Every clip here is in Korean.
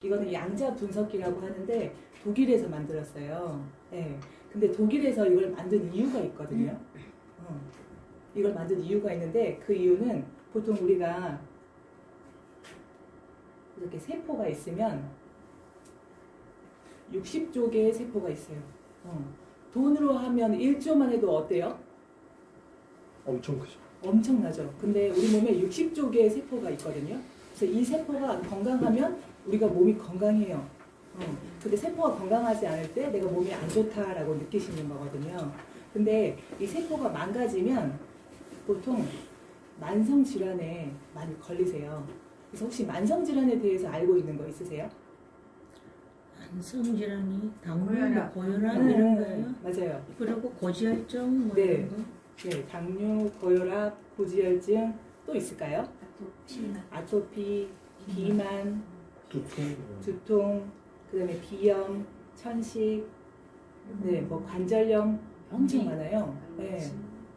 이거는 양자 분석기라고 하는데 독일에서 만들었어요. 네. 근데 독일에서 이걸 만든 이유가 있거든요. 이걸 만든 이유가 있는데 그 이유는 보통 우리가 이렇게 세포가 있으면 60조 개의 세포가 있어요. 돈으로 하면 1조만 해도 어때요? 엄청 크죠. 엄청나죠. 근데 우리 몸에 60조 개의 세포가 있거든요. 그래서 이 세포가 건강하면 우리가 몸이 건강해요. 근데 세포가 건강하지 않을 때 내가 몸이 안 좋다라고 느끼시는 거거든요. 근데 이 세포가 망가지면 보통 만성질환에 많이 걸리세요. 그래서 혹시 만성질환에 대해서 알고 있는 거 있으세요? 만성질환이 당뇨, 고혈압 이런 거예요? 맞아요. 그리고 고지혈증 뭐 네. 이런 거? 네, 당뇨, 고혈압, 고지혈증 또 있을까요? 아토피, 비만, 두통, 그다음에 비염, 천식, 네, 뭐 관절염 엄청 많아요. 네,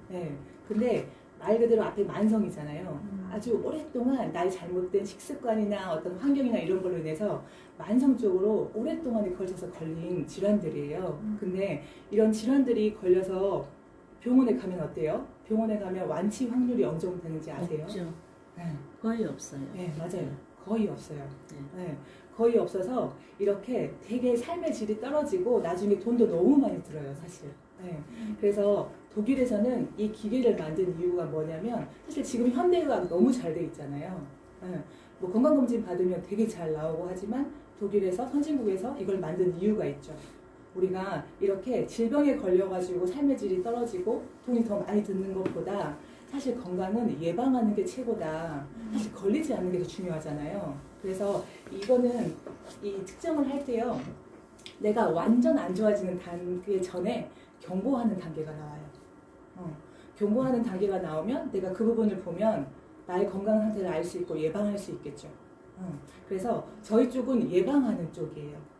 네. 근데 말 그대로 앞에 만성이잖아요. 아주 오랫동안 나의 잘못된 식습관이나 어떤 환경이나 이런 걸로 인해서 만성적으로 오랫동안에 걸쳐서 걸린 질환들이에요. 근데 이런 질환들이 걸려서 병원에 가면 어때요? 병원에 가면 완치 확률이 어느 정도 되는지 아세요? 없죠. 네. 거의 없어요. 네, 맞아요. 거의 없어요. 네. 네, 거의 없어서 이렇게 되게 삶의 질이 떨어지고 나중에 돈도 너무 많이 들어요, 사실. 네. 그래서 독일에서는 이 기계를 만든 이유가 뭐냐면 사실 지금 현대의학 너무 잘 돼 있잖아요. 네. 뭐 건강검진 받으면 되게 잘 나오고 하지만 독일에서 선진국에서 이걸 만든 이유가 있죠. 우리가 이렇게 질병에 걸려가지고 삶의 질이 떨어지고 돈이 더 많이 드는 것보다 사실 건강은 예방하는 게 최고다. 사실 걸리지 않는 게 더 중요하잖아요. 그래서 이거는 이 측정을 할 때요. 내가 완전 안 좋아지는 단계 전에 경고하는 단계가 나와요. 경고하는 단계가 나오면 내가 그 부분을 보면 나의 건강 상태를 알 수 있고 예방할 수 있겠죠. 그래서 저희 쪽은 예방하는 쪽이에요.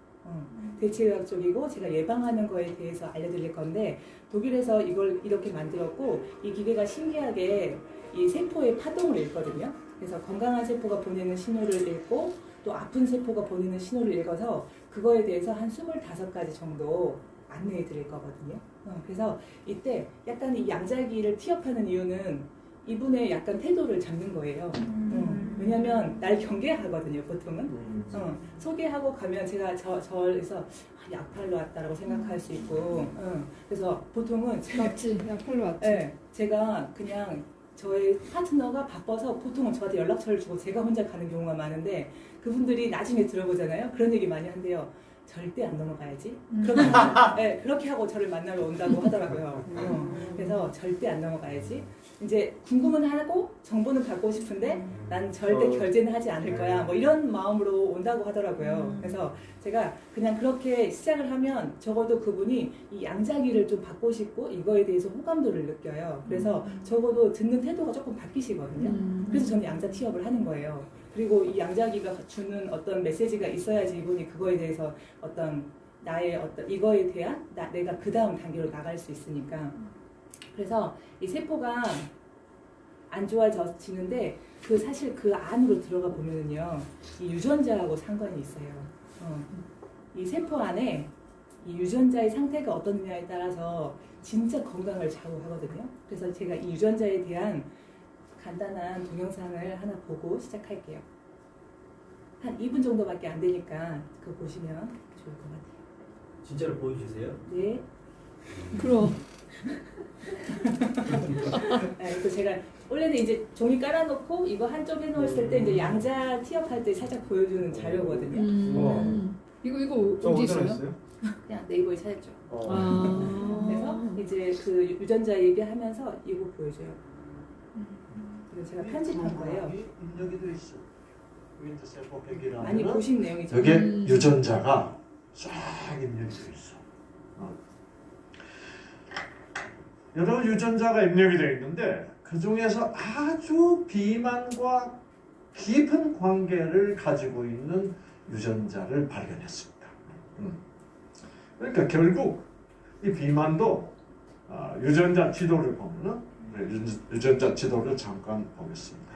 대체의학 쪽이고 제가 예방하는 거에 대해서 알려드릴 건데 독일에서 이걸 이렇게 만들었고 이 기계가 신기하게 이 세포의 파동을 읽거든요. 그래서 건강한 세포가 보내는 신호를 읽고 또 아픈 세포가 보내는 신호를 읽어서 그거에 대해서 한 25가지 정도 안내해 드릴 거거든요. 그래서 이때 약간 이 양자기를 티업하는 이유는 이분의 약간 태도를 잡는 거예요. 왜냐면 날 경계하거든요, 보통은. 소개하고 가면 제가 저에서 약팔로 왔다라고 생각할 수 있고, 그래서 보통은 맞지, 약팔로 왔지. 네, 제가 그냥 저의 파트너가 바빠서 보통은 저한테 연락처를 주고 제가 혼자 가는 경우가 많은데 그분들이 나중에 들어보잖아요. 그런 얘기 많이 한대요. 절대 안 넘어가야지. 그렇게 하고 저를 만나러 온다고 하더라고요. 그래서 절대 안 넘어가야지. 이제 궁금은 하고 정보는 받고 싶은데 난 절대 결제는 하지 않을 거야. 뭐 이런 마음으로 온다고 하더라고요. 그래서 제가 그냥 그렇게 시작을 하면 적어도 그분이 이 양자기를 좀 받고 싶고 이거에 대해서 호감도를 느껴요. 그래서 적어도 듣는 태도가 조금 바뀌시거든요. 그래서 저는 양자 티업을 하는 거예요. 그리고 이 양자기가 주는 어떤 메시지가 있어야지 이분이 그거에 대해서 어떤 나의 어떤 이거에 대한 내가 그 다음 단계로 나갈 수 있으니까. 그래서 이 세포가 안 좋아지는데 그 사실 그 안으로 들어가 보면은요 이 유전자하고 상관이 있어요. 이 세포 안에 이 유전자의 상태가 어떻느냐에 따라서 진짜 건강을 좌우하거든요. 그래서 제가 이 유전자에 대한 간단한 동영상을 하나 보고 시작할게요. 한 2분 정도밖에 안 되니까 그거 보시면 좋을 것 같아요. 진짜로 보여주세요? 네. 그럼. 그래서 제가 원래는 이제 종이 깔아놓고 이거 한쪽 해놓았을 때 이제 양자 티업할 때 살짝 보여주는 자료거든요. 이거 어디 있어요? 그냥 네이버에 찾았죠. 아. 그래서 이제 그 유전자 얘기하면서 이거 보여줘요. 그래서 제가 편집한 거예요. 입력이 돼 있어. 세포 백이라면 많이 보신 내용이죠. 여기에 유전자가 쫙 입력이 돼 있어. 여러 유전자가 입력이 되어 있는데 그 중에서 아주 비만과 깊은 관계를 가지고 있는 유전자를 발견했습니다. 그러니까 결국 이 비만도 유전자 지도를 보면은 유전자 지도를 잠깐 보겠습니다.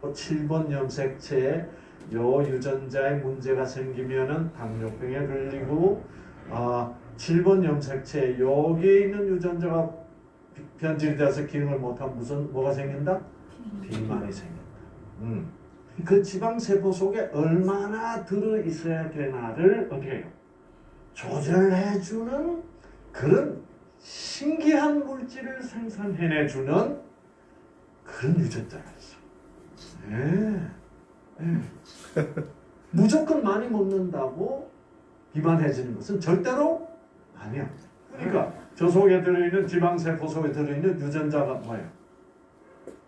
7번 염색체의 요 유전자에 문제가 생기면은 당뇨병에 걸리고 7번 염색체 여기에 있는 유전자가 변질돼서 기능을 못하면 뭐가 생긴다? 비만이 생긴다. 그 지방세포 속에 얼마나 들어있어야 되나를 어떻게 해요? 조절해주는 그런 신기한 물질을 생산해내주는 그런 유전자가 있어. 무조건 많이 먹는다고 비만해지는 것은 절대로 아니야. 그러니까 저 속에 들어있는 지방세포 속에 들어있는 유전자가 뭐예요?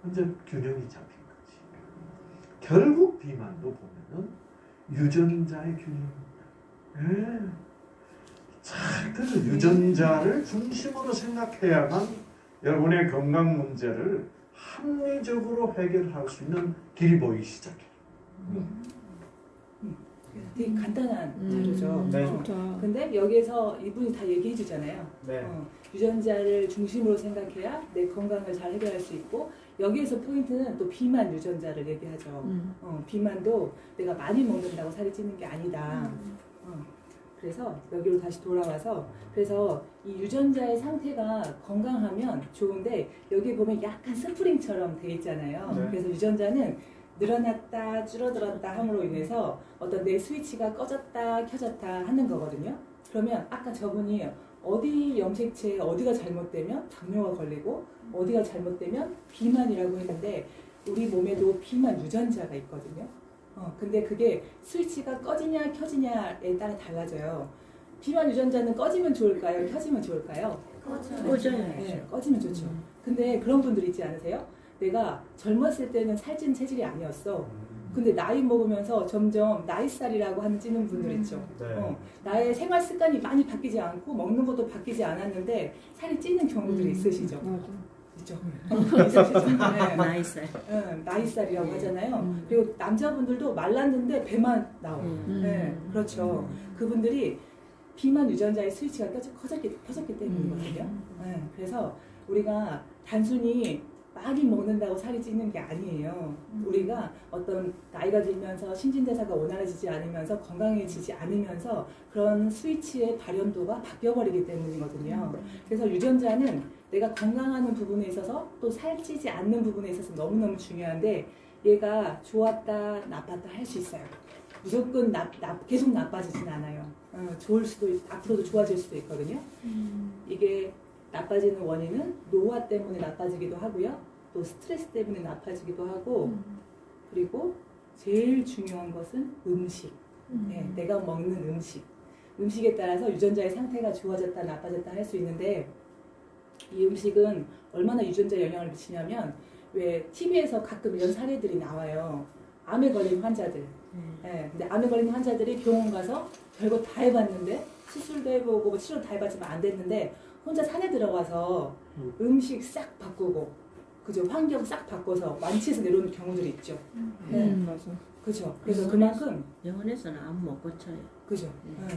완전 균형이 잡힌 거지. 결국 비만도 보면은 유전자의 균형입니다. 자, 그래서 유전자를 중심으로 생각해야만 여러분의 건강 문제를 합리적으로 해결할 수 있는 길이 보이기 시작해요. 되게 간단한 자료죠. 네. 좋다. 근데 여기에서 이분이 다 얘기해 주잖아요. 네. 유전자를 중심으로 생각해야 내 건강을 잘 해결할 수 있고, 여기에서 포인트는 또 비만 유전자를 얘기하죠. 비만도 내가 많이 먹는다고 살이 찌는 게 아니다. 그래서 여기로 다시 돌아와서, 그래서 이 유전자의 상태가 건강하면 좋은데, 여기 보면 약간 스프링처럼 돼 있잖아요. 네. 그래서 유전자는 늘어났다 줄어들었다 함으로 인해서 어떤 내 스위치가 꺼졌다 켜졌다 하는 거거든요. 그러면 아까 저분이 어디 염색체에 어디가 잘못되면 당뇨가 걸리고 어디가 잘못되면 비만이라고 했는데, 우리 몸에도 비만 유전자가 있거든요. 근데 그게 스위치가 꺼지냐 켜지냐에 따라 달라져요. 비만 유전자는 꺼지면 좋을까요? 켜지면 좋을까요? 꺼져야죠. 네, 꺼지면 좋죠. 근데 그런 분들 있지 않으세요? 내가 젊었을 때는 살찐 체질이 아니었어. 근데 나이 먹으면서 점점 나이살이라고 하는 찌는 분들 있죠. 네. 나의 생활 습관이 많이 바뀌지 않고 먹는 것도 바뀌지 않았는데 살이 찌는 경우들이 있으시죠. 맞아. 있죠. 있으시죠. 네. 나이살. 나이살이라고 하잖아요. 그리고 남자분들도 말랐는데 배만 나오고. 네, 그렇죠. 그분들이 비만 유전자의 스위치가 켜졌기 때문이거든요. 네, 그래서 우리가 단순히 많이 먹는다고 살이 찌는 게 아니에요. 우리가 어떤 나이가 들면서 신진대사가 원활해지지 않으면서 건강해지지 않으면서 그런 스위치의 발현도가 바뀌어버리기 때문이거든요. 그래서 유전자는 내가 건강하는 부분에 있어서 또 살찌지 않는 부분에 있어서 너무너무 중요한데, 얘가 좋았다 나빴다 할 수 있어요. 무조건 계속 나빠지진 않아요. 좋을 수도 앞으로도 좋아질 수도 있거든요. 이게 나빠지는 원인은 노화 때문에 나빠지기도 하고요. 또 스트레스 때문에 나빠지기도 하고, 그리고 제일 중요한 것은 음식. 네, 내가 먹는 음식. 음식에 따라서 유전자의 상태가 좋아졌다 나빠졌다 할 수 있는데, 이 음식은 얼마나 유전자에 영향을 미치냐면, 왜 TV에서 가끔 이런 사례들이 나와요. 암에 걸린 환자들. 네, 근데 암에 걸린 환자들이 병원 가서 별거 다 해봤는데, 수술도 해보고 뭐 치료도 다 해봤지만 안 됐는데, 혼자 산에 들어가서 음식 싹 바꾸고, 그죠? 환경 싹 바꿔서 완치해서 내려오는 경우들이 있죠. 네. 맞아. 그죠? 그래서 그만큼, 병원에서는 안 못 고쳐요. 그죠?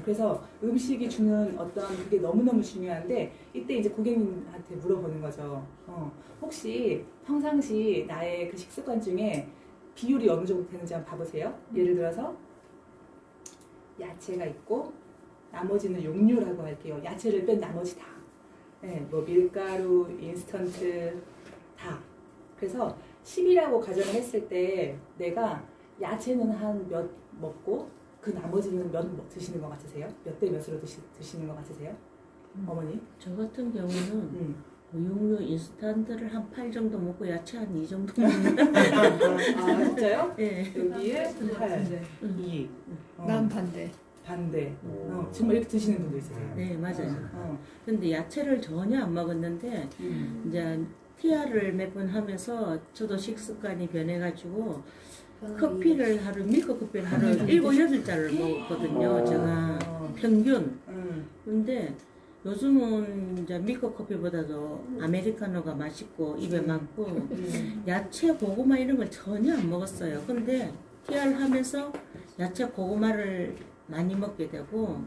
그래서 음식이 주는 어떤 그게 너무너무 중요한데, 이때 이제 고객님한테 물어보는 거죠. 혹시 평상시 나의 그 식습관 중에 비율이 어느 정도 되는지 한번 봐보세요. 예를 들어서 야채가 있고 나머지는 용류라고 할게요. 야채를 뺀 나머지 다. 네, 뭐 밀가루, 인스턴트 다. 그래서 10이라고 가정을 했을 때 내가 야채는 한 몇 먹고 그 나머지는 몇 드시는 것 같으세요? 몇 대 몇으로 드시는 것 같으세요? 어머니? 저 같은 경우는 우육류 인스턴트를 한 8 정도 먹고 야채 한 2 정도 먹는다. 아 진짜요? 네. 여기에 8, 2. 난 반대. 반대. 정말 이렇게 드시는 분도 있으세요. 네, 맞아요. 근데 야채를 전혀 안 먹었는데 이제 TR을 몇 번 하면서 저도 식습관이 변해가지고 커피를 하루 밀크 커피를 하루 7, 8잔을 먹었거든요. 제가 평균. 근데 요즘은 이제 밀크 커피보다도 아메리카노가 맛있고 입에 맞고 야채 고구마 이런 걸 전혀 안 먹었어요. 근데 TR 하면서 야채 고구마를 많이 먹게 되고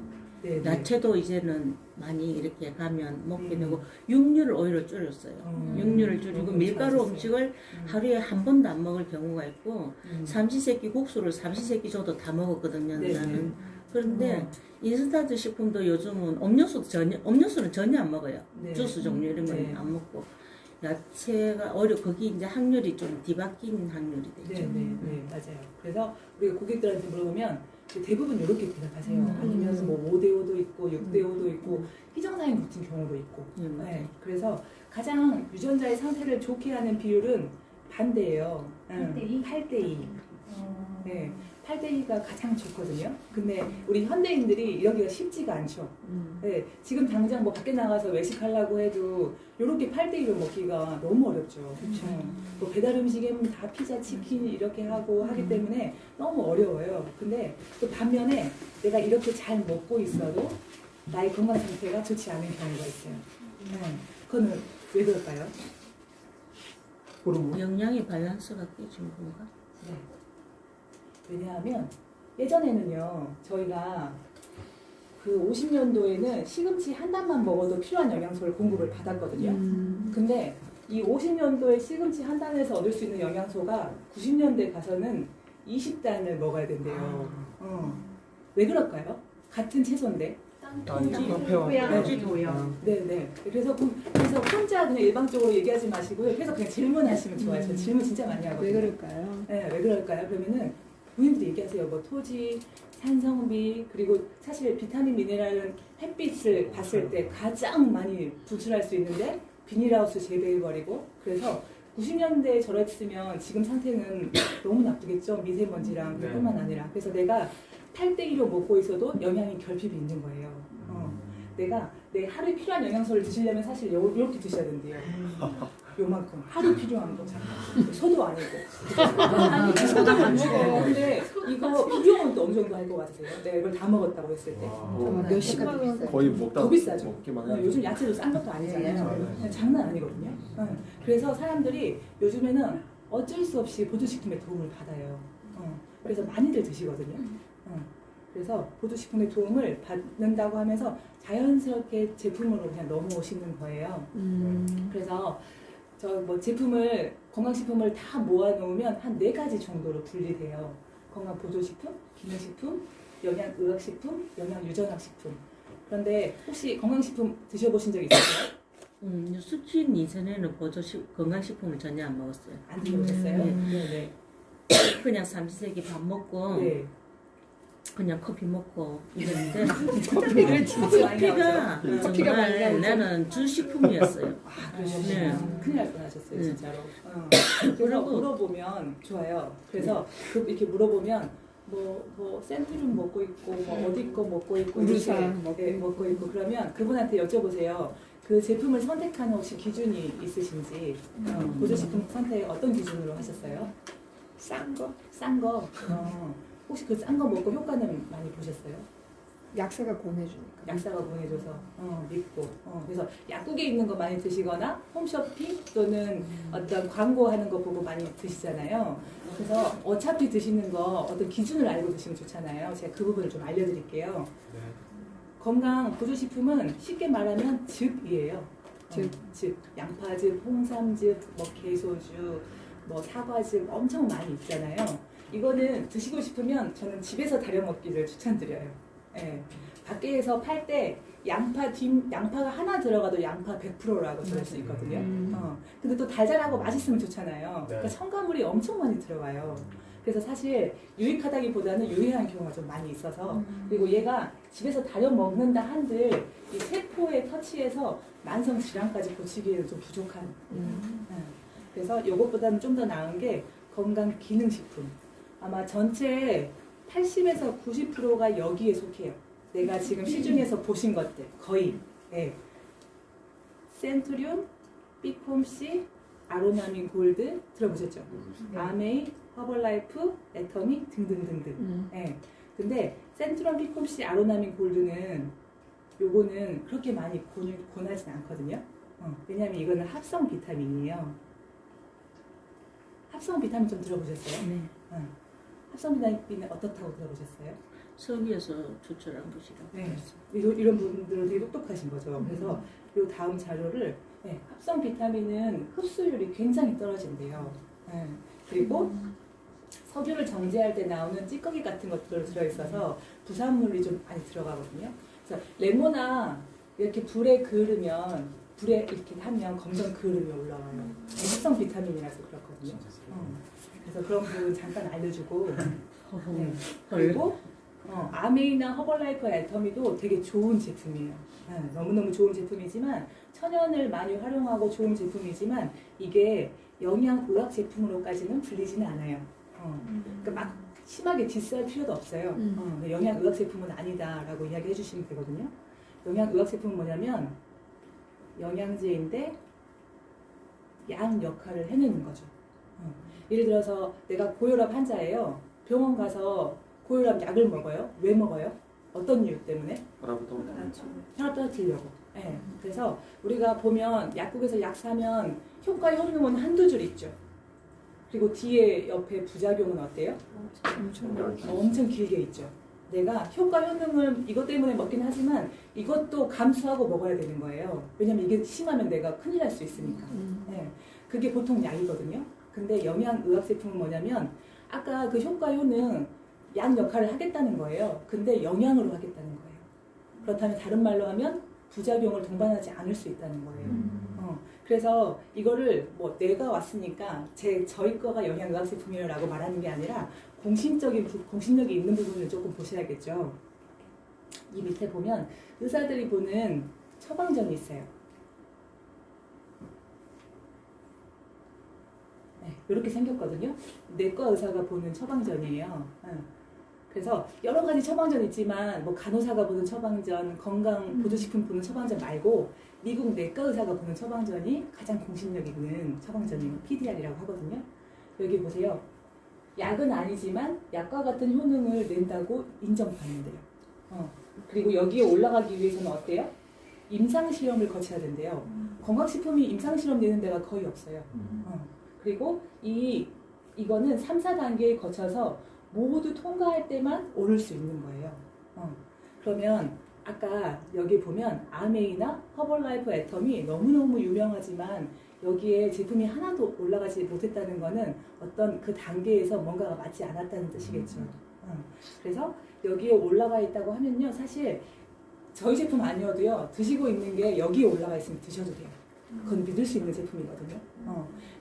네, 네. 야채도 이제는 많이 이렇게 가면 먹게 음. 되고 육류를 오히려 줄였어요. 육류를 줄이고 밀가루 좋아졌어요. 음식을 하루에 한 번도 안 먹을 경우가 있고 음. 삼시세끼 국수를 삼시세끼 줘도 다 먹었거든요. 네, 나는. 네. 그런데 인스턴트 식품도 요즘은 음료수는 전혀 안 먹어요. 네. 주스 종류 이런 건 네. 안 먹고 야채가 거기 이제 확률이 좀 뒤바뀐 확률이 네, 되죠. 네, 맞아요. 그래서 우리가 고객들한테 물어보면 대부분 이렇게 대답하세요. 음. 아니면 뭐 5대5도 있고 6대5도 있고 희정사행 붙은 경우도 있고. 네, 맞아요. 네, 그래서 가장 유전자의 상태를 좋게 하는 비율은 반대예요. 8대2? 8대2. 네, 8대2가 가장 좋거든요. 근데 우리 현대인들이 이러기가 쉽지가 않죠. 네, 지금 당장 뭐 밖에 나가서 외식하려고 해도 이렇게 8대2로 먹기가 너무 어렵죠. 뭐 배달 음식에는 다 피자, 치킨 이렇게 하고 하기 때문에 너무 어려워요. 근데 또 반면에 내가 이렇게 잘 먹고 있어도 나의 건강 상태가 좋지 않은 경우가 있어요. 그거는 왜 그럴까요? 영양의 밸런스가 깨진 건가? 네. 왜냐하면 예전에는요, 저희가 그 50년도에는 시금치 한 단만 먹어도 필요한 영양소를 공급을 받았거든요. 근데 이 50년도에 시금치 한 단에서 얻을 수 있는 영양소가 90년대 가서는 20단을 먹어야 된대요. 왜 그럴까요? 같은 채소인데. 네네. 그래서 혼자 그냥 일방적으로 얘기하지 마시고요. 그래서 그냥 질문하시면 좋아요. 저 질문 진짜 많이 하거든요. 왜 그럴까요? 네, 왜 그럴까요? 그러면은 본인들이 얘기하세요. 뭐 토지, 산성비, 그리고 사실 비타민, 미네랄은 햇빛을 봤을 때 가장 많이 분출할 수 있는데 비닐하우스 재배해버리고 그래서 90년대에 저랬으면 지금 상태는 너무 나쁘겠죠. 미세먼지랑 그뿐만 아니라. 그래서 내가 8대2로 먹고 있어도 영양이 결핍이 있는 거예요. 내가 내 하루에 필요한 영양소를 드시려면 사실 이렇게 드셔야 된대요. 요만큼 하루 필요한 거 소도 아니고 아니 소도 안 먹어. 근데 이거 비용은 또 어느 정도 할 것 같으세요? 내가 이걸 다 먹었다고 했을 때 몇십만 원. 거의 먹다 더 비싸죠. 먹기만 네, 요즘 야채도 싼 것도 아니잖아요. 장난 아니거든요. 그래서 사람들이 요즘에는 어쩔 수 없이 보조식품의 도움을 받아요. 그래서 많이들 드시거든요. 그래서 보조식품의 도움을 받는다고 하면서 자연스럽게 제품으로 그냥 넘어오시는 거예요. 그래서 저 뭐 제품을 건강식품을 다 모아놓으면 한 4가지 정도로 분리돼요. 건강 보조식품, 기능식품, 영양의학식품, 영양유전학식품. 그런데 혹시 건강식품 드셔보신 적 있으세요? 수친 이전에는 건강식품을 전혀 안 먹었어요. 안 드셔보셨어요? 네네. 그냥 삼시세끼 밥 먹고 네. 그냥 커피 먹고 이랬는데 커피가 커피가 많이 네. 나오죠. 나는 주식품이었어요. 아, 그러시구나. 큰일 날 뻔하셨어요, 네. 진짜로. 그래서 물어보면 좋아요. 그래서 이렇게 물어보면 뭐 센트룸 먹고 있고 뭐 어디 거 먹고 있고 우르사 이렇게 먹고 있고 그러면 그분한테 여쭤보세요. 그 제품을 선택하는 혹시 기준이 있으신지 보조식품 선택 어떤 기준으로 하셨어요? 싼 거? 싼 거. 혹시 그 싼 거 먹고 효과는 많이 보셨어요? 약사가 권해주니까. 약사가 보내줘서 믿고 그래서 약국에 있는 거 많이 드시거나 홈쇼핑 또는 어떤 광고하는 거 보고 많이 드시잖아요. 그래서 어차피 드시는 거 어떤 기준을 알고 드시면 좋잖아요. 제가 그 부분을 좀 알려드릴게요. 건강 보조식품은 쉽게 말하면 즙이에요. 즙, 양파즙, 홍삼즙, 뭐 게소주, 뭐 사과즙 엄청 많이 있잖아요. 이거는 드시고 싶으면 집에서 다려 먹기를 추천드려요. 예. 밖에서 팔 때 양파가 하나 들어가도 양파 100%라고 들을 수 있거든요. 근데 또 달달하고 맛있으면 좋잖아요. 그러니까 첨가물이 엄청 많이 들어가요. 그래서 사실 유익하다기보다는 유해한 경우가 좀 많이 있어서 그리고 얘가 집에서 다려 먹는다 한들 이 세포에 터치해서 만성 질환까지 고치기에는 좀 부족한. 그래서 이것보다는 좀 더 나은 게 건강 기능식품. 아마 전체 80에서 90%가 여기에 속해요. 내가 지금 시중에서 보신 것들 거의. 네. 센투륨, 비콤씨, 아로나민 골드 들어보셨죠? 아메이, 허벌라이프, 애터미 등등등등. 네. 근데 센투럼, 비콤씨, 아로나민 골드는 요거는 그렇게 많이 권하진 않거든요. 왜냐하면 이거는 합성 비타민이에요. 합성 비타민 좀 들어보셨어요? 네. 합성 비타민은 어떻다고 들어보셨어요? 서기에서 추출한 것이라고 네. 했어. 이런 분들은 되게 똑똑하신 거죠. 그래서 이 다음 자료를 합성 비타민은 흡수율이 굉장히 떨어진대요. 그리고 석유를 정제할 때 나오는 찌꺼기 같은 것들 들어있어서 부산물이 좀 많이 들어가거든요. 그래서 레모나 이렇게 불에 그으면 불에 이렇게 하면 검정 그을음이 올라와요. 합성 비타민이라서 그렇거든요. 그래서 그런 부분 잠깐 알려주고 그리고 아메이나 허벌라이프 애터미도 되게 좋은 제품이에요. 너무너무 좋은 제품이지만 천연을 많이 활용하고 좋은 제품이지만 이게 영양의학 제품으로까지는 불리지는 않아요. 그러니까 막 심하게 디스할 필요도 없어요. 영양의학 제품은 아니다라고 이야기해 주시면 되거든요. 영양의학 제품은 뭐냐면 영양제인데 양 역할을 해내는 거죠. 예를 들어서 내가 고혈압 환자예요. 병원 가서 고혈압 약을 먹어요. 왜 먹어요? 어떤 이유 때문에? 혈압 떨어뜨리려고. 네. 그래서 우리가 보면 약국에서 약 사면 효과 효능은 한두 줄 있죠. 그리고 뒤에 옆에 부작용은 어때요? 엄청 길게 있죠. 내가 효과 효능을 이것 때문에 먹긴 하지만 이것도 감수하고 먹어야 되는 거예요. 왜냐면 이게 심하면 내가 큰일 날 수 있으니까. 네. 그게 보통 약이거든요. 근데 영양의학 제품은 뭐냐면 아까 그 효과 효능 약 역할을 하겠다는 거예요. 근데 영양으로 하겠다는 거예요. 그렇다면 다른 말로 하면 부작용을 동반하지 않을 수 있다는 거예요. 그래서 이거를 뭐 내가 왔으니까 저희 거가 영양의학 제품이라고 말하는 게 아니라 공신력이 있는 부분을 조금 보셔야겠죠. 이 밑에 보면 의사들이 보는 처방전이 있어요. 네, 이렇게 생겼거든요. 내과 의사가 보는 처방전이에요. 그래서 여러 가지 처방전 있지만 뭐 간호사가 보는 처방전, 건강 보조식품 보는 처방전 말고 미국 내과 의사가 보는 처방전이 가장 공신력 있는 처방전이에요. PDR이라고 하거든요. 여기 보세요. 약은 아니지만 약과 같은 효능을 낸다고 인정받는데요. 그리고 여기에 올라가기 위해서는 어때요? 임상시험을 거쳐야 된대요. 건강식품이 임상시험 내는 데가 거의 없어요. 그리고 이거는 3, 4단계에 거쳐서 모두 통과할 때만 오를 수 있는 거예요. 그러면 아까 여기 보면 아메이나 허벌라이프 애텀이 너무너무 유명하지만 여기에 제품이 하나도 올라가지 못했다는 거는 어떤 그 단계에서 뭔가가 맞지 않았다는 뜻이겠죠. 그래서 여기에 올라가 있다고 하면요. 사실 저희 제품 아니어도요. 드시고 있는 게 여기에 올라가 있으면 드셔도 돼요. 그건 믿을 수 있는 제품이거든요.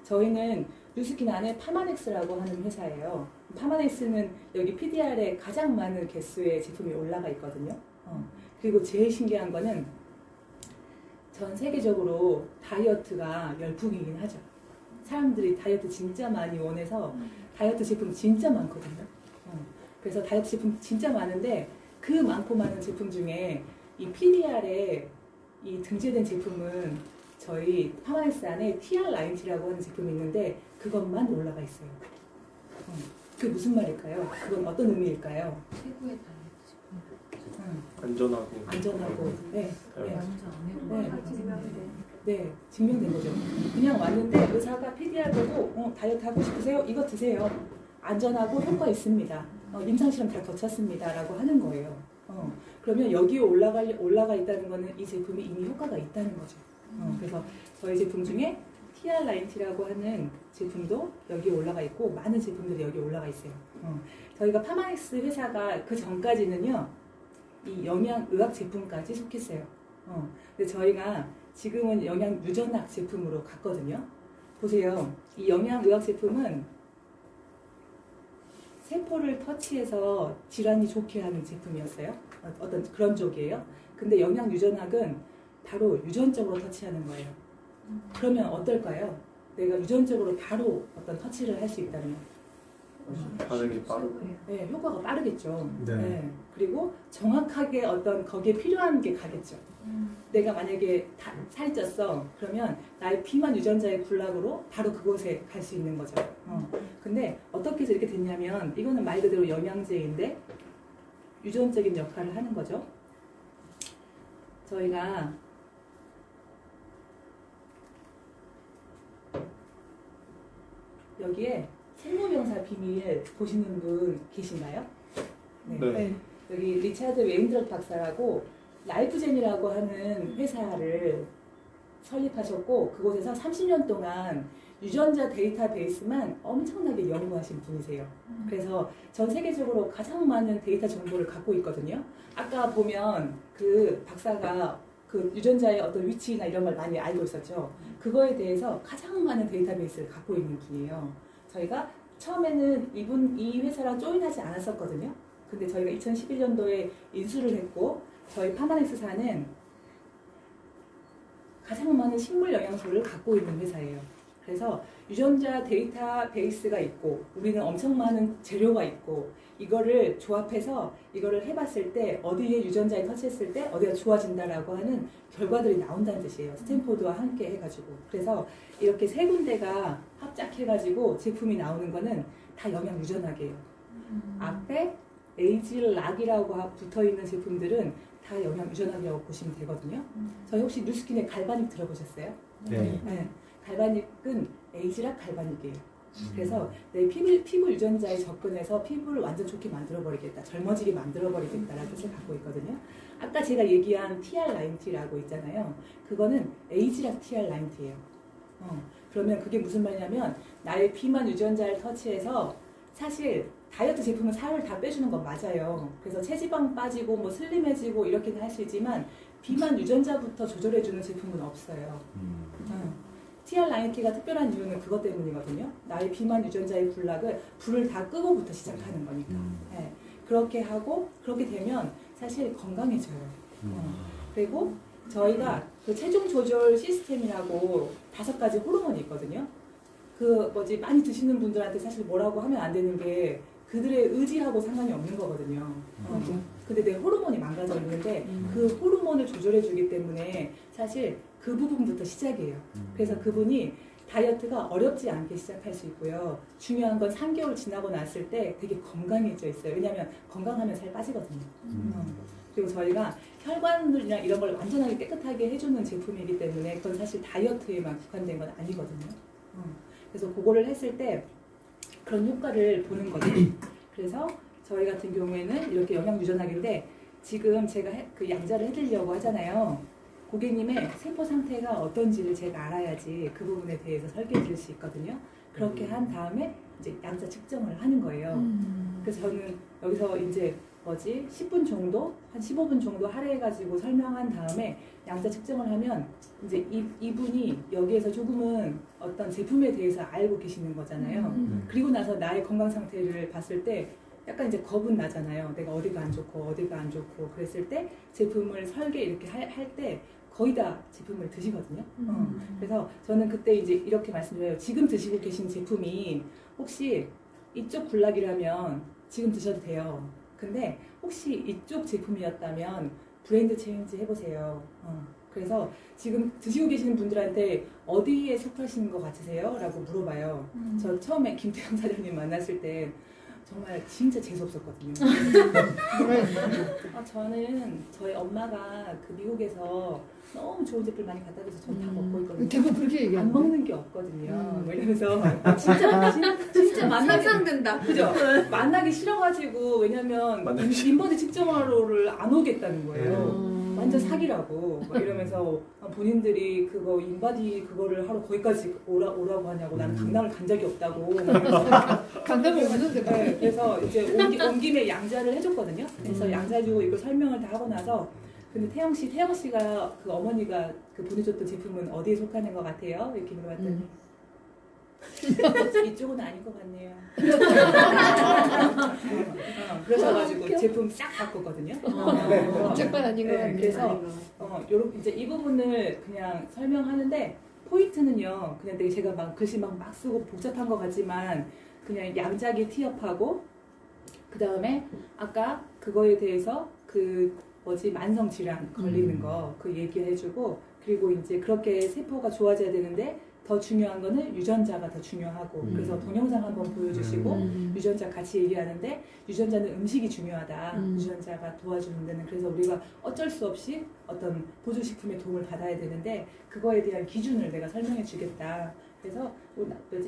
저희는 뉴스킨 안에 파마넥스라고 하는 회사예요. 파마넥스는 여기 PDR에 가장 많은 개수의 제품이 올라가 있거든요. 그리고 제일 신기한 거는 전 세계적으로 다이어트가 열풍이긴 하죠. 사람들이 다이어트 진짜 많이 원해서 다이어트 제품 진짜 많거든요. 그래서 다이어트 제품 진짜 많은데 그 많고 많은 제품 중에 이 PDR에 이 등재된 제품은 저희 파마넥스 안에 TR90라고 하는 제품이 있는데 그것만 올라가 있어요. 그게 무슨 말일까요? 그건 어떤 의미일까요? 최고의 다이어트 안전하고 네. 증명된. 네, 증명된 거죠. 그냥 왔는데 의사가 PDR 보고 다이어트 하고 싶으세요? 이거 드세요. 안전하고 효과 있습니다. 임상실험 다 거쳤습니다. 라고 하는 거예요. 그러면 여기에 올라가 있다는 거는 이 제품이 이미 효과가 있다는 거죠. 그래서 저희 제품 중에 TR90라고 하는 제품도 여기에 올라가 있고 많은 제품들이 여기에 올라가 있어요. 저희가 파마넥스 회사가 그 전까지는요. 이 영양의학 제품까지 속했어요. 근데 저희가 지금은 영양 유전학 제품으로 갔거든요. 보세요. 이 영양의학 제품은 세포를 터치해서 질환이 좋게 하는 제품이었어요. 어떤 그런 쪽이에요. 근데 영양 유전학은 바로 유전적으로 터치하는 거예요. 그러면 어떨까요? 내가 유전적으로 바로 어떤 터치를 할 수 있다면 반응이 빠르고. 네, 효과가 빠르겠죠. 네. 네. 그리고 정확하게 어떤 거기에 필요한 게 가겠죠. 내가 만약에 살이 쪘어. 그러면 나의 비만 유전자의 군락으로 바로 그곳에 갈 수 있는 거죠. 근데 어떻게 해서 이렇게 됐냐면 이거는 말 그대로 영양제인데 유전적인 역할을 하는 거죠. 저희가 여기에 생로병사 비밀 보시는 분 계신가요? 네. 여기 리차드 웨인드럿 박사라고 라이프젠이라고 하는 회사를 설립하셨고 그곳에서 30년 동안 유전자 데이터베이스만 엄청나게 연구하신 분이세요. 그래서 전 세계적으로 가장 많은 데이터 정보를 갖고 있거든요. 아까 보면 그 박사가 그 유전자의 어떤 위치나 이런 걸 많이 알고 있었죠. 그거에 대해서 가장 많은 데이터베이스를 갖고 있는 분이에요. 저희가 처음에는 이 회사랑 조인하지 않았었거든요. 근데 저희가 2011년도에 인수를 했고 저희 파마넥스사는 가장 많은 식물 영양소를 갖고 있는 회사예요. 그래서 유전자 데이터베이스가 있고 우리는 엄청 많은 재료가 있고 이거를 조합해서 이거를 해봤을 때 어디에 유전자에 터치했을 때 어디가 좋아진다라고 하는 결과들이 나온다는 뜻이에요. 스탠포드와 함께 해가지고. 그래서 이렇게 세 군데가 합작해가지고 제품이 나오는 거는 다 영양 유전학이에요. 앞에 에이지락이라고 붙어있는 제품들은 다 영양 유전학이라고 보시면 되거든요. 저희 혹시 뉴스킨의 갈바닉 들어보셨어요? 네. 네. 갈바닉은 에이지락 갈바닉이에요. 그래서 내 피부 유전자에 접근해서 피부를 완전 좋게 만들어버리겠다, 젊어지게 만들어버리겠다라는 뜻을 갖고 있거든요. 아까 제가 얘기한 TR90T라고 있잖아요. 그거는 에이지락 TR90T예요. 그러면 그게 무슨 말이냐면 나의 비만 유전자를 터치해서 사실 다이어트 제품은 살을 다 빼주는 건 맞아요. 그래서 체지방 빠지고 뭐 슬림해지고 이렇게는 할 수 있지만 비만 유전자부터 조절해주는 제품은 없어요. TR90T가 특별한 이유는 그것 때문이거든요. 나의 비만 유전자의 불을 다 끄고부터 시작하는 거니까. 네. 그렇게 하고 그렇게 되면 사실 건강해져요. 그리고 저희가 그 체중 조절 시스템이라고 5가지 호르몬이 있거든요. 많이 드시는 분들한테 사실 뭐라고 하면 안 되는 게 그들의 의지하고 상관이 없는 거거든요. 근데 내 호르몬이 망가져 있는데 그 호르몬을 조절해 주기 때문에 사실 그 부분부터 시작이에요. 그래서 그분이 다이어트가 어렵지 않게 시작할 수 있고요. 중요한 건 3개월 지나고 났을 때 되게 건강해져 있어요. 왜냐하면 건강하면 살 빠지거든요. 그리고 저희가 혈관이나 이런 걸 완전하게 깨끗하게 해주는 제품이기 때문에 그건 사실 다이어트에만 국한된 건 아니거든요. 그래서 그거를 했을 때 그런 효과를 보는 거죠. 그래서 저희 같은 경우에는 이렇게 영양 유전학인데 지금 제가 그 양자를 해드리려고 하잖아요. 고객님의 세포 상태가 어떤지를 제가 알아야지 그 부분에 대해서 설계해 드릴 수 있거든요. 그렇게 한 다음에 이제 양자 측정을 하는 거예요. 그래서 저는 여기서 이제 10분 정도, 한 15분 정도 할애해가지고 설명한 다음에 양자 측정을 하면 이제 이분이 여기에서 조금은 어떤 제품에 대해서 알고 계시는 거잖아요. 그리고 나서 나의 건강 상태를 봤을 때 약간 이제 겁은 나잖아요. 내가 어디가 안 좋고 어디가 안 좋고 그랬을 때 제품을 설계 이렇게 할 때 거의 다 제품을 드시거든요. 그래서 저는 그때 이제 이렇게 말씀드려요. 지금 드시고 계신 제품이 혹시 이쪽 굴락이라면 지금 드셔도 돼요. 근데 혹시 이쪽 제품이었다면 브랜드 체인지 해보세요. 그래서 지금 드시고 계시는 분들한테 어디에 속하시는 것 같으세요? 라고 물어봐요. 저 처음에 김태형 사장님 만났을 때 정말 진짜 재수없었거든요. 저는 저희 엄마가 그 미국에서 너무 좋은 제품 많이 갖다 줘서 저는 다 먹고 있거든요. 대부분 그렇게 안 얘기하는 먹는 게 없거든요. 뭐 이러면서 진짜 만나기 상상된다. 그죠? 만나기 싫어가지고 왜냐면 인버디 측정하러를 안 오겠다는 거예요. 완전 사기라고 막 이러면서 본인들이 그거 인바디 그거를 하러 거기까지 오라고 하냐고 나는 강남을 간 적이 없다고 강남을 오는데 네, 그래서 이제 온 김에 양자를 해줬거든요. 그래서 양자해주고 이거 설명을 다 하고 나서 근데 태영 씨가 그 어머니가 그 보내줬던 제품은 어디에 속하는 것 같아요? 이렇게 물어봤더니 이쪽은 아닌 것 같네요. 그러셔가지고 제품 싹 바꿨거든요. 이쪽만 아닌 것 같네요. 그래서 요렇게 이제 이 부분을 그냥 설명하는데 포인트는요. 그냥 제가 막 글씨 막 쓰고 복잡한 것 같지만 그냥 양자기 티업하고 그 다음에 아까 그거에 대해서 만성 질환 걸리는 거 그 얘기해주고 그리고 이제 그렇게 세포가 좋아져야 되는데. 더 중요한 거는 유전자가 더 중요하고 그래서 동영상 한번 보여주시고 유전자 같이 얘기하는데 유전자는 음식이 중요하다. 유전자가 도와주는 데는 그래서 우리가 어쩔 수 없이 어떤 보조식품의 도움을 받아야 되는데 그거에 대한 기준을 내가 설명해 주겠다. 그래서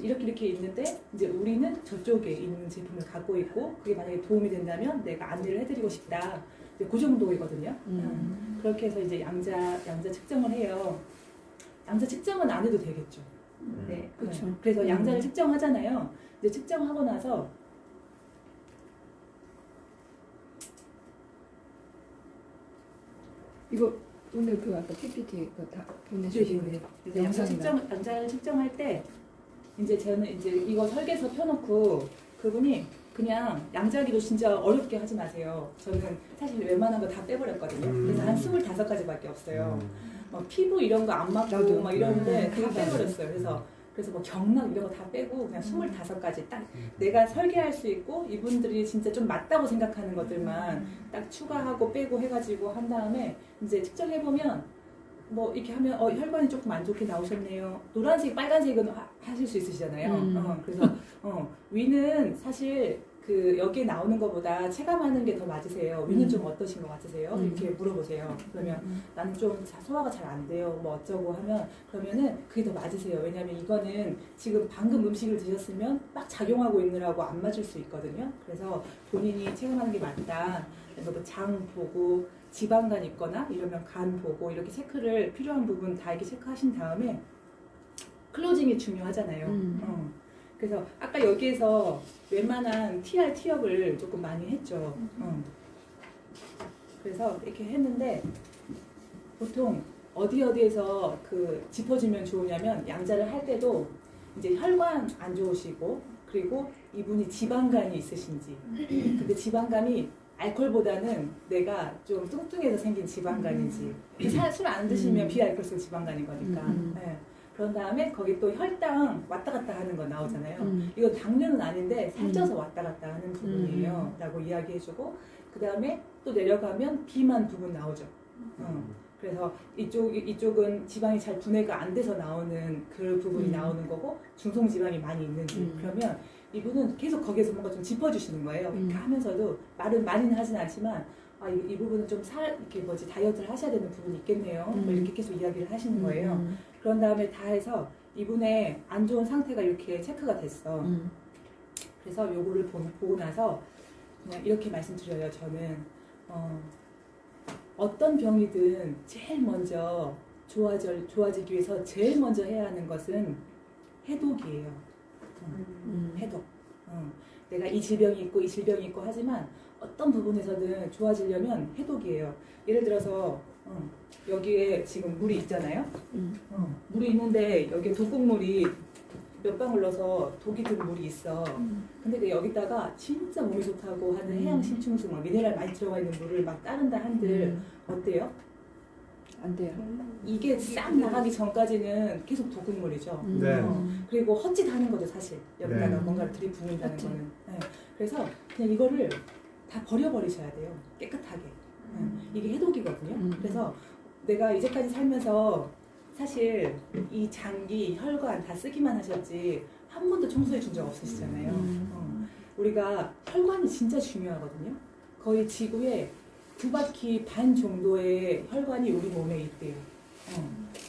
이렇게 있는데 이제 우리는 저쪽에 있는 제품을 갖고 있고 그게 만약에 도움이 된다면 내가 안내를 해드리고 싶다. 이제 그 정도이거든요. 그렇게 해서 이제 양자 측정을 해요. 양자 측정은 안 해도 되겠죠. 네, 그쵸. 그래서 양자를 측정하잖아요. 이제 측정하고 나서 이거 오늘 그 아까 PPT 그거 다 보내주신 거. 그래서 양자를 측정할 때 이제 저는 이제 이거 설계서 펴놓고 그분이 그냥 양자기도 진짜 어렵게 하지 마세요. 저는 사실 웬만한 거 다 빼버렸거든요. 그래서 한 25가지밖에 없어요. 막 피부 이런 거 안 맞고 나도. 막 이러는데 다 그거 빼버렸어요. 그래서 뭐 경락 이런 거 다 빼고 그냥 25가지 딱 내가 설계할 수 있고 이분들이 진짜 좀 맞다고 생각하는 것들만 딱 추가하고 빼고 해가지고 한 다음에 이제 측정해보면 뭐 이렇게 하면 혈관이 조금 안 좋게 나오셨네요. 노란색, 빨간색은 하실 수 있으시잖아요. 그래서 위는 사실 그 여기에 나오는 것보다 체감하는 게 더 맞으세요. 위는 좀 어떠신 것 같으세요? 이렇게 물어보세요. 그러면 나는 좀 소화가 잘 안 돼요. 뭐 어쩌고 하면 그러면은 그게 더 맞으세요. 왜냐하면 이거는 지금 방금 음식을 드셨으면 막 작용하고 있느라고 안 맞을 수 있거든요. 그래서 본인이 체감하는 게 맞다. 그래서 뭐 장 보고 지방간 있거나 이러면 간 보고 이렇게 체크를 필요한 부분 다 이렇게 체크하신 다음에 클로징이 중요하잖아요. 그래서 아까 여기에서 웬만한 TR 티업을 조금 많이 했죠. 그래서 이렇게 했는데 보통 어디에서 그 짚어주면 좋으냐면 양자를 할 때도 이제 혈관 안 좋으시고 그리고 이분이 지방간이 있으신지 근데 지방간이 알코올보다는 내가 좀 뚱뚱해서 생긴 지방간인지 술 안 드시면 비알코올성 지방간인 거니까 네. 그런 다음에 거기 또 혈당 왔다 갔다 하는 거 나오잖아요. 이건 당뇨는 아닌데 살쪄서 왔다 갔다 하는 부분이에요 라고 이야기해주고 그 다음에 또 내려가면 비만 부분 나오죠. 그래서 이쪽은 지방이 잘 분해가 안 돼서 나오는 그 부분이 나오는 거고 중성지방이 많이 있는지 그러면 이분은 계속 거기에서 뭔가 좀 짚어주시는 거예요. 이렇게 하면서도 말은 많이는 하진 않지만 이 부분은 좀 이렇게 다이어트를 하셔야 되는 부분이 있겠네요. 뭐 이렇게 계속 이야기를 하시는 거예요. 그런 다음에 다 해서 이분의 안 좋은 상태가 이렇게 체크가 됐어. 그래서 요거를 보고 나서 그냥 이렇게 말씀드려요. 저는 어떤 병이든 제일 먼저 좋아지기 위해서 제일 먼저 해야 하는 것은 해독이에요. 해독. 내가 이 질병이 있고 이 질병이 있고 하지만 어떤 부분에서든 좋아지려면 해독이에요. 예를 들어서 여기에 지금 물이 있잖아요. 물이 있는데 여기에 독극물이 몇 방울 넣어서 독이 든 물이 있어. 근데 여기다가 진짜 몸에 좋다고 하는 해양 심층수, 미네랄 많이 들어가 있는 물을 막 따른다 한들 어때요? 안 돼요. 이게 싹 나가기 전까지는 계속 독극물이죠. 네. 그리고 헛짓하는 거죠 사실. 여기다가 네. 뭔가를 들이붓는다는 거는. 네. 그래서 그냥 이거를 다 버려버리셔야 돼요. 깨끗하게. 이게 해독이거든요. 그래서 내가 이제까지 살면서 사실 이 장기, 혈관 다 쓰기만 하셨지 한 번도 청소해 준 적 없으시잖아요. 우리가 혈관이 진짜 중요하거든요. 거의 지구에 2바퀴 반 정도의 혈관이 우리 몸에 있대요.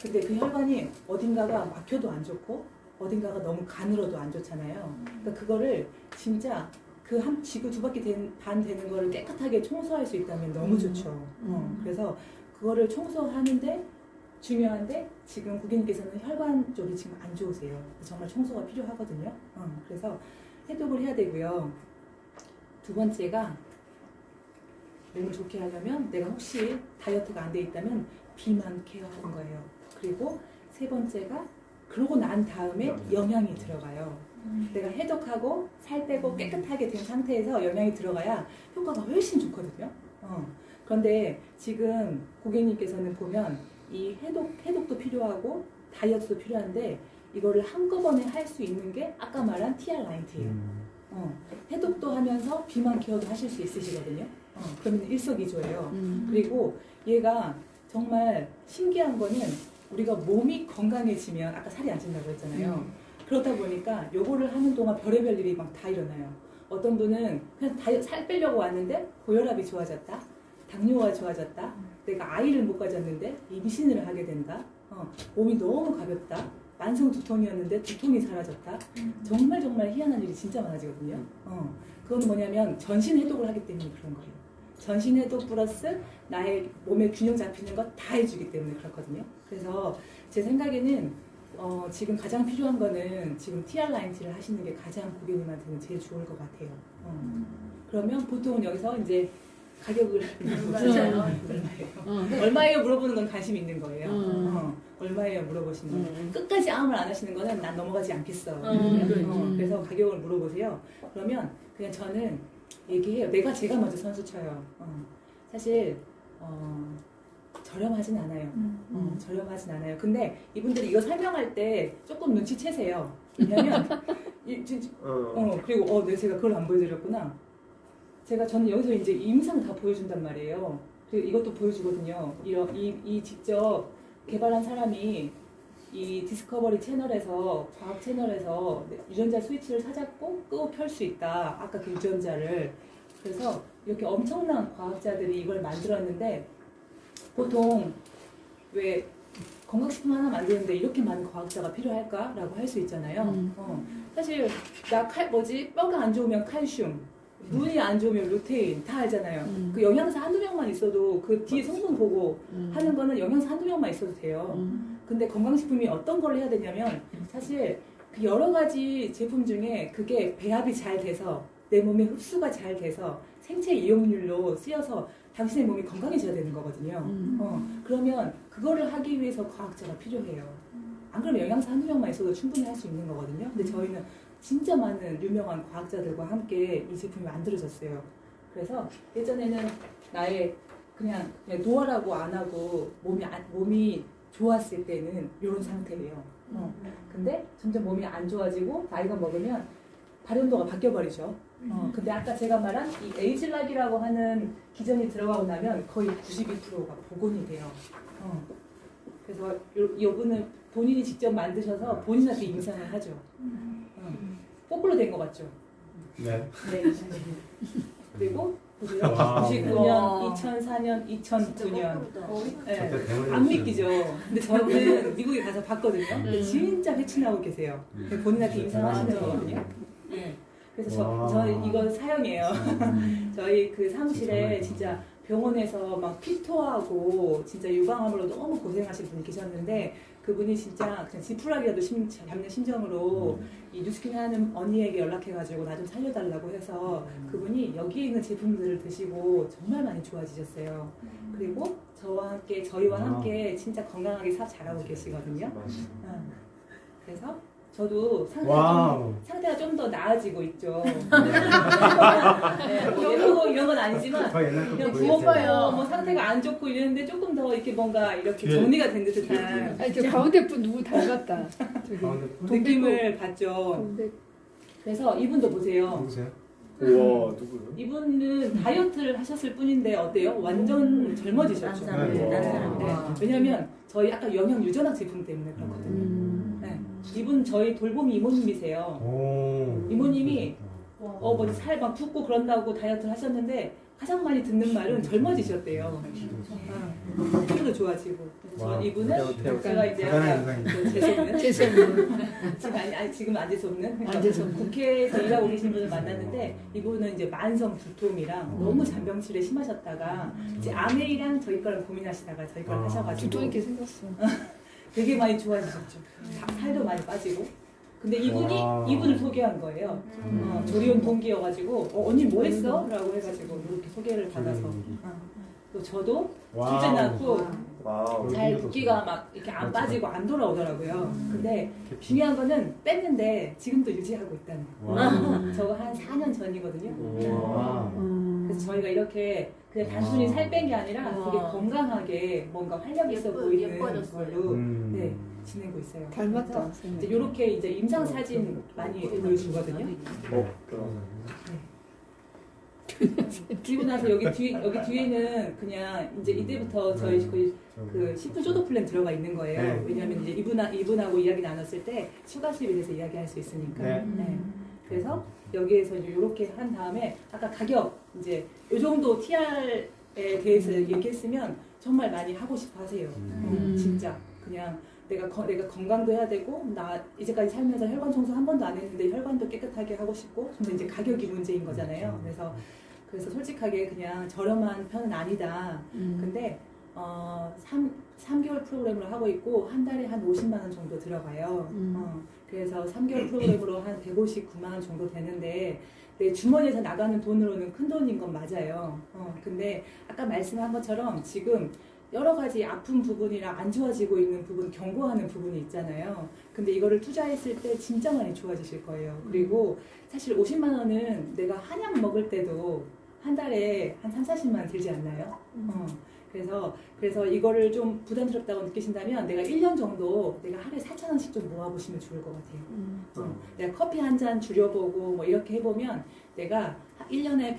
근데 그 혈관이 어딘가가 막혀도 안 좋고 어딘가가 너무 가늘어도 안 좋잖아요. 그러니까 그거를 진짜 그 한 지구 2바퀴 반 되는 거를 깨끗하게 청소할 수 있다면 너무 좋죠. 그래서 그거를 청소하는데 중요한데 지금 고객님께서는 혈관 쪽이 지금 안 좋으세요. 정말 청소가 필요하거든요. 그래서 해독을 해야 되고요. 두 번째가 몸을 좋게 하려면 내가 혹시 다이어트가 안 돼 있다면 비만 케어하는 거예요. 그리고 세 번째가 그러고 난 다음에 영양이 들어가요. 내가 해독하고 살 빼고 깨끗하게 된 상태에서 영양이 들어가야 효과가 훨씬 좋거든요. 그런데 지금 고객님께서는 보면 이 해독도 필요하고 다이어트도 필요한데 이거를 한꺼번에 할 수 있는 게 아까 말한 TR90예요. 해독도 하면서 비만 케어도 하실 수 있으시거든요. 그러면 일석이조예요. 그리고 얘가 정말 신기한 거는 우리가 몸이 건강해지면 아까 살이 안 찐다고 했잖아요. 그러다 보니까 요거를 하는 동안 별의별 일이 막 다 일어나요. 어떤 분은 그냥 살 빼려고 왔는데 고혈압이 좋아졌다. 당뇨가 좋아졌다. 내가 아이를 못 가졌는데 임신을 하게 된다. 몸이 너무 가볍다. 만성 두통이었는데 두통이 사라졌다. 정말 정말 희한한 일이 진짜 많아지거든요. 그건 뭐냐면 전신 해독을 하기 때문에 그런 거예요. 전신 해독 플러스 나의 몸에 균형 잡히는 것 다 해주기 때문에 그렇거든요. 그래서 제 생각에는 지금 가장 필요한 거는 지금 TR90를 하시는 게 가장 고객님한테는 제일 좋을 것 같아요. 그러면 보통은 여기서 이제 가격을 물어보잖아요. 얼마예요? 물어보는 건 관심 있는 거예요. 얼마예요? 물어보시는 거예요. 끝까지 아무 말 안 하시는 거는 난 넘어가지 않겠어. 그래서 가격을 물어보세요. 그러면 그냥 저는 얘기해요. 제가 먼저 선수 쳐요. 사실 저렴하진 않아요. 저렴하진 않아요. 근데 이분들이 이거 설명할 때 조금 눈치채세요. 왜냐면 그리고 제가 그걸 안 보여드렸구나. 저는 여기서 이제 임상 다 보여준단 말이에요. 그리고 이것도 보여주거든요. 이 직접 개발한 사람이 이 디스커버리 채널에서, 과학 채널에서 유전자 스위치를 찾았고 끄고 켤 수 있다. 아까 그 유전자를. 그래서 이렇게 엄청난 과학자들이 이걸 만들었는데 보통 왜 건강식품 하나 만드는데 이렇게 많은 과학자가 필요할까라고 할 수 있잖아요. 사실 뼈가 안 좋으면 칼슘, 눈이 안 좋으면 루테인 다 알잖아요. 그 영양사 한두 명만 있어도 그 뒤에 성분 보고 하는 거는 영양사 한두 명만 있어도 돼요. 근데 건강식품이 어떤 걸 해야 되냐면 사실 그 여러 가지 제품 중에 그게 배합이 잘 돼서 내 몸에 흡수가 잘 돼서 생체 이용률로 쓰여서 당신의 몸이 건강해져야 되는 거거든요. 그러면 그거를 하기 위해서 과학자가 필요해요. 안 그러면 영양사 한두 명만 있어도 충분히 할 수 있는 거거든요. 근데 저희는 진짜 많은 유명한 과학자들과 함께 이 제품이 만들어졌어요. 그래서 예전에는 나의 그냥 노화라고 안 하고 몸이 좋았을 때는 이런 상태예요. 근데 점점 몸이 안 좋아지고 나이가 먹으면 발현도가 바뀌어버리죠. 근데 아까 제가 말한 이 에이즐락이라고 하는 기전이 들어가고 나면 거의 92%가 복원이 돼요. 그래서 이분은 본인이 직접 만드셔서 본인한테 임상을 하죠. 거꾸로 된 거 맞죠? 네. 네. 그리고 보세요. 99년, 2004년, 2009년. 네. 안 믿기죠. 근데 저는 미국에 가서 봤거든요. 근데 진짜 회춘하고 계세요. 본인한테 임상하시는 거거든요. 네. 그래서 저는 이건 사연이에요. 저희 그 사무실에 진짜 병원에서 막 피토하고 진짜 유방암으로 너무 고생하신 분이 계셨는데 그분이 진짜 그냥 지푸라기라도 잡는 심정으로 이 뉴스킨 하는 언니에게 연락해가지고 나 좀 살려달라고 해서 그분이 여기에 있는 제품들을 드시고 정말 많이 좋아지셨어요. 그리고 저희와 함께 진짜 건강하게 잘하고 계시거든요. 그래서 저도 상태가 좀 더 나아지고 있죠. 네, 뭐 예쁘고 이런 건 아니지만 그냥 부모가요. 뭐 상태가 안 좋고 이랬는데 조금 더 이렇게 뭔가 이렇게 정리가 된 듯한 아니 저 가운데 분 누구 닮았다. 느낌을 받죠. 그래서 이분도 보세요. 누구세요? 우와 누구요? 이분은 다이어트를 하셨을 뿐인데 어때요? 완전 젊어지셨죠. 난 사람. 네. 왜냐면 저희 아까 영양 유전학 제품 때문에 그렇거든요. 네. 이분 저희 돌봄이 이모님이세요. 이모님이 살 막 붓고 그런다고 다이어트를 하셨는데 가장 많이 듣는 말은 젊어지셨대요. 피부도 좋아지고. 그래서 이분은 제가 이제 재수없는 지금 안 재수없는 국회에서 일하고 계신 분을 만났는데 이분은 이제 만성 두통이랑 너무 잔병치레 심하셨다가 이제 아메이랑 저희 거랑 고민하시다가 저희 걸 하셔가지고 두통 있게 생겼어. 되게 많이 좋아지셨죠. 살도 많이 빠지고. 근데 이분을 소개한 거예요. 조리원 동기여가지고 언니 뭐 했어? 라고 해가지고 이렇게 소개를 받아서 또 저도 둘째 낳고 잘 붓기가 막 이렇게 안 빠지고 안 돌아오더라고요. 근데 중요한 거는 뺐는데 지금도 유지하고 있다는 거. 저거 한 4년 전이거든요. 그래서 저희가 이렇게 그냥 단순히 살 뺀 게 아니라 되게 건강하게 뭔가 활력 있어 보이는 걸로 네, 지내고 있어요. 닮았다. 이제 이렇게 이제 임상 사진 많이 보여주거든요. 그리고 나서 여기 뒤에는 그냥 이제 이때부터 저희 그 식품 쇼도 플랜 들어가 있는 거예요. 네. 왜냐하면 이제 이분하고 이야기 나눴을 때 추가 수입에 대해서 이야기할 수 있으니까. 네. 그래서 여기에서 이제 이렇게 한 다음에 아까 가격 이제 이 정도 TR에 대해서 얘기했으면 정말 많이 하고 싶어 하세요. 진짜 그냥 내가 건강도 해야 되고 나 이제까지 살면서 혈관 청소 한 번도 안 했는데 혈관도 깨끗하게 하고 싶고 근데 이제 가격이 문제인 거잖아요. 그래서 솔직하게 그냥 저렴한 편은 아니다. 근데 3개월 프로그램으로 하고 있고 한 달에 한 50만 원 정도 들어가요. 그래서 3개월 프로그램으로 한 159만 원 정도 되는데 내 주머니에서 나가는 돈으로는 큰 돈인 건 맞아요. 근데 아까 말씀한 것처럼 지금 여러 가지 아픈 부분이랑 안 좋아지고 있는 부분, 경고하는 부분이 있잖아요. 근데 이거를 투자했을 때 진짜 많이 좋아지실 거예요. 그리고 사실 50만 원은 내가 한약 먹을 때도 한 달에 한 3, 40만 원 들지 않나요? 그래서 이거를 좀 부담스럽다고 느끼신다면 내가 1년 정도 내가 하루에 4,000원씩 좀 모아보시면 좋을 것 같아요. 내가 커피 한 잔 줄여보고 뭐 이렇게 해보면 내가 1년에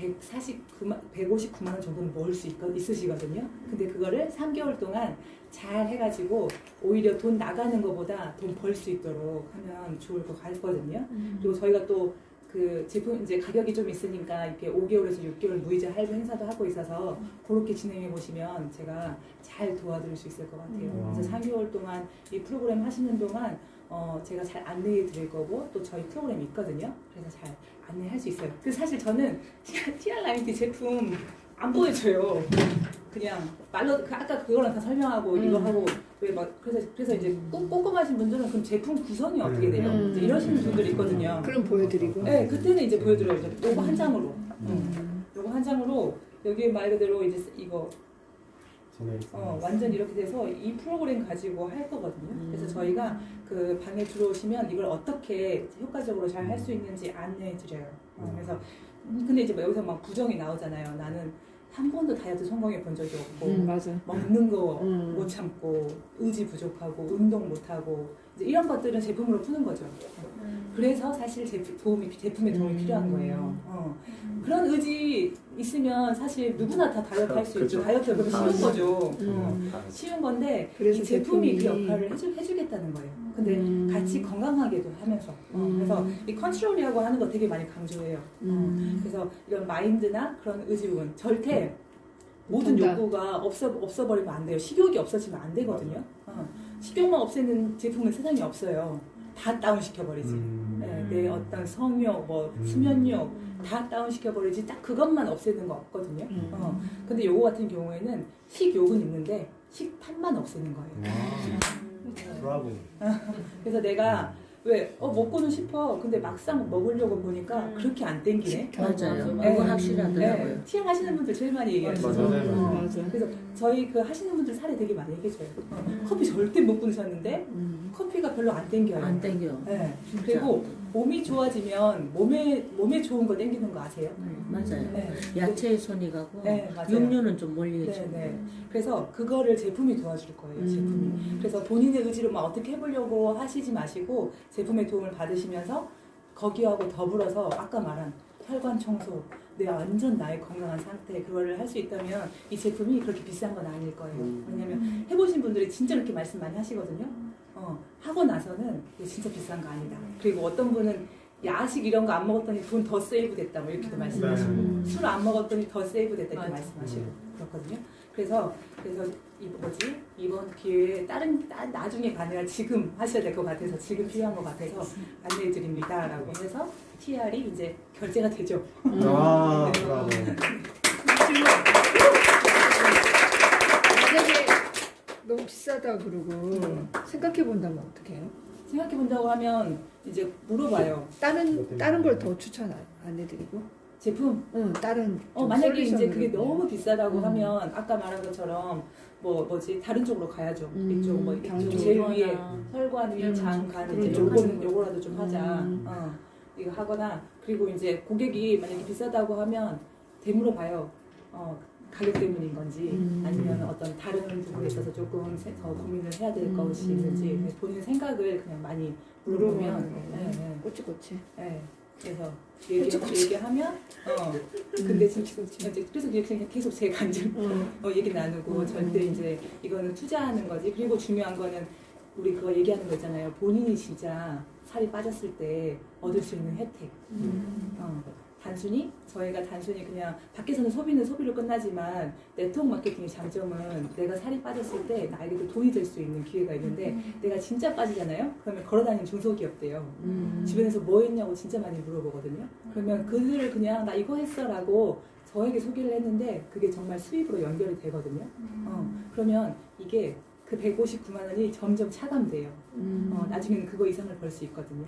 159만 원 정도는 모을 수 있으시거든요. 근데 그거를 3개월 동안 잘 해가지고 오히려 돈 나가는 것보다 돈 벌 수 있도록 하면 좋을 것 같거든요. 그리고 저희가 또 그 제품 이제 가격이 좀 있으니까 이렇게 5개월에서 6개월 무이자 할부 행사도 하고 있어서 그렇게 진행해 보시면 제가 잘 도와드릴 수 있을 것 같아요. 그래서 3개월 동안 이 프로그램 하시는 동안 제가 잘 안내해 드릴 거고 또 저희 프로그램이 있거든요. 그래서 잘 안내할 수 있어요. 그래서 사실 저는 TR9T 제품 안 보여줘요. 그냥 말로 아까 그거랑 다 설명하고 이거 하고 왜 막 그래서 이제 꼼꼼하신 분들은 그럼 제품 구성이 어떻게 돼요? 이제 이러시는 분들이 있거든요. 그럼 보여드리고. 네, 그때는 이제 보여드려요. 요거 한 장으로. 요거 한 장으로 여기 말 그대로 이제 이거 완전 이렇게 돼서 이 프로그램 가지고 할 거거든요. 그래서 저희가 그 방에 들어오시면 이걸 어떻게 효과적으로 잘 할 수 있는지 안내해 드려요. 그래서 근데 이제 여기서 막 부정이 나오잖아요. 나는 한 번도 다이어트 성공해 본 적이 없고 맞아. 먹는 거 못 참고 의지 부족하고 운동 못하고 이제 이런 것들은 제품으로 푸는 거죠. 그래서 사실 제품에 도움이 필요한 거예요. 그런 의지 있으면 사실 누구나 다 다이어트 할 수 있죠. 그렇죠. 다이어트가 쉬운 거죠. 쉬운 건데 그래서 이 제품이 그 제품이 역할을 해주겠다는 거예요. 근데 같이 건강하게도 하면서 그래서 이 컨트롤이라고 하는 거 되게 많이 강조해요. 그래서 이런 마인드나 그런 의지 부분 절대 모든 못한다. 욕구가 없어버리면 안 돼요. 식욕이 없어지면 안 되거든요. 식욕만 없애는 제품은 세상에 없어요. 다 다운시켜버리지. 네, 내 어떤 성욕, 뭐 수면욕 다 다운시켜버리지 딱 그것만 없애는 거 없거든요. 근데 요거 같은 경우에는 식욕은 있는데 식탐만 없애는 거예요. 브라보. 그래서 내가 왜 먹고는 싶어. 근데 막상 먹으려고 보니까 그렇게 안 땡기네. 맞아요. 네. 그거 확실하더라고요. 네. TR 하시는 분들 제일 많이 얘기하시죠. 맞아요. 맞아. 그래서 저희 그 하시는 분들 사례 되게 많이 얘기해줘요. 커피 절대 못 끊으셨는데 커피가 별로 안 땡겨요. 안 땡겨. 네. 진짜. 그리고 몸이 좋아지면 몸에 좋은 거 땡기는 거 아세요? 맞아요. 네. 야채에 손이 가고 네, 맞아요. 육류는 좀 멀리 네, 해주고. 네. 그래서 그거를 제품이 도와줄 거예요. 제품이. 그래서 본인의 의지로 막 어떻게 해보려고 하시지 마시고 제품의 도움을 받으시면서 거기하고 더불어서 아까 말한 혈관 청소, 내 완전 나의 건강한 상태 그거를 할 수 있다면 이 제품이 그렇게 비싼 건 아닐 거예요. 왜냐면 해보신 분들이 진짜 그렇게 말씀 많이 하시거든요. 하고 나서는 이게 진짜 비싼 거 아니다. 그리고 어떤 분은 야식 이런 거 안 먹었더니 돈 더 세이브 됐다 뭐 이렇게도 말씀하시고 술 안 먹었더니 더 세이브 됐다 이렇게 말씀하시고 그렇거든요. 그래서 이번 기회에 나중에 가능한 지금 하셔야 될 것 같아서 지금 필요한 것 같아서 안내해 드립니다라고 해서 TR이 이제 결제가 되죠. 브라보. 만약에 너무 비싸다 그러고 생각해 본다면 어떻게 해요? 생각해 본다고 하면 이제 물어봐요. 다른 걸 더 추천 안 해드리고? 제품 다른 만약에 이제 솔루션으로 그게 그냥. 너무 비싸다고 하면 아까 말한 것처럼 다른 쪽으로 가야죠. 이쪽 이쪽 제일 위에 혈관 위, 장, 간 이제 요거라도 좀 하자. 이거 하거나 그리고 이제 고객이 만약에 비싸다고 하면 되물어봐요. 가격 때문인 건지 아니면 어떤 다른 부분에 있어서 조금 더 고민을 해야 될 것이 있는지 본인 생각을 그냥 많이 물어보면 꼬치꼬치. 그래서 얘기하면 근데 지금 그래서 그냥 계속 제 간증 얘기 나누고 절대 이제 이거는 투자하는 거지. 그리고 중요한 거는 우리 그거 얘기하는 거 있잖아요. 본인이 진짜 살이 빠졌을 때 얻을 수 있는 혜택. 저희가 단순히 그냥 밖에서는 소비는 소비로 끝나지만 네트워크 마케팅의 장점은 내가 살이 빠졌을 때 나에게도 돈이 될 수 있는 기회가 있는데 내가 진짜 빠지잖아요? 그러면 걸어다니는 중소기업대요. 주변에서 뭐 했냐고 진짜 많이 물어보거든요. 그러면 그들을 그냥 나 이거 했어 라고 저에게 소개를 했는데 그게 정말 수입으로 연결이 되거든요. 그러면 이게 그 159만 원이 점점 차감돼요. 나중에는 그거 이상을 벌 수 있거든요.